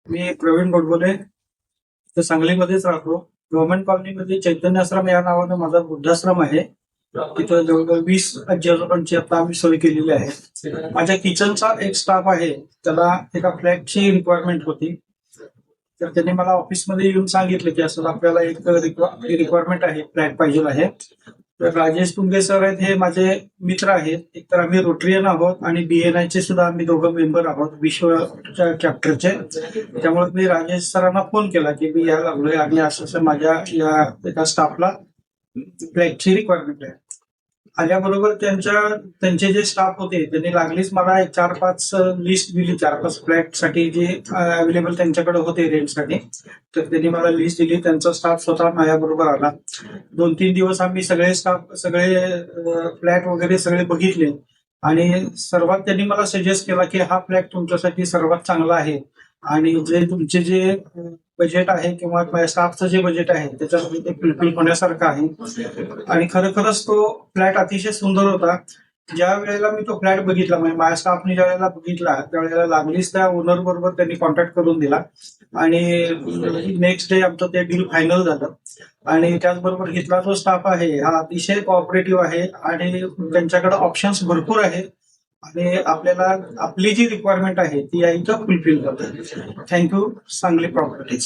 मी प्रवीण गोडबोले तर सांगलीमध्येच राहतो. गव्हर्नमेंट कॉलनीमध्ये चैतन्य आश्रम या नावानं माझा वृद्धाश्रम आहे. तिथं जवळजवळ 20 आजी आजोबांची आता आम्ही सोय केलेली आहे. माझ्या किचनचा एक स्टाफ आहे, त्याला एका फ्लॅटची रिक्वायरमेंट होती. तर त्यांनी मला ऑफिसमध्ये येऊन सांगितलं की असं आपल्याला एक रिक्वायरमेंट आहे, फ्लॅट पाहिजे आहे. तर राजेश पुंगे सर आहेत, हे माझे मित्र आहेत. एकतर आम्ही रोटरियन आहोत आणि BNI चे सुद्धा आम्ही दोघं मेंबर आहोत विश्व चॅप्टरचे. त्यामुळे मी राजेश सरांना फोन केला की मी यायला लागलोय आणि असं माझ्या या एका स्टाफला फ्लॅटची रिक्वायरमेंट आहे. आल्याबरोबर त्यांचे जे स्टाफ होते त्यांनी लागलीच मला 4-5 लिस्ट दिली, 4-5 फ्लॅट साठी जे अवेलेबल त्यांच्याकडे होते रेंटसाठी. तर त्यांनी मला लिस्ट दिली. त्यांचा स्टाफ स्वतः माझ्याबरोबर आला. 2-3 दिवस आम्ही सगळे फ्लॅट वगैरे सगळे बघितले आणि सर्वात त्यांनी मला सजेस्ट केला की हा फ्लॅट तुमच्यासाठी सर्वात चांगला आहे आणि जे तुमचे जे बजेट आहे किंवा माझ्या स्टाफचं जे बजेट आहे त्याच्यामध्ये ते फुलफिल होण्यासारखं आहे. आणि खरोखरच तो फ्लॅट अतिशय सुंदर होता. ज्या वेळेला मी तो फ्लॅट बघितला, म्हणजे माझ्या स्टाफने ज्या वेळेला बघितला त्यावेळेला लागलीच त्या ओनर बरोबर त्यांनी कॉन्टॅक्ट करून दिला आणि नेक्स्ट डे आमचं ते डील फायनल झालं. आणि त्याचबरोबर इथला जो स्टाफ आहे हा अतिशय कोऑपरेटिव्ह आहे आणि त्यांच्याकडे ऑप्शन्स भरपूर आहेत आणि आपल्याला आपली जी रिक्वायरमेंट आहे ती इथं फुलफिल करते. Thank you Sangli properties.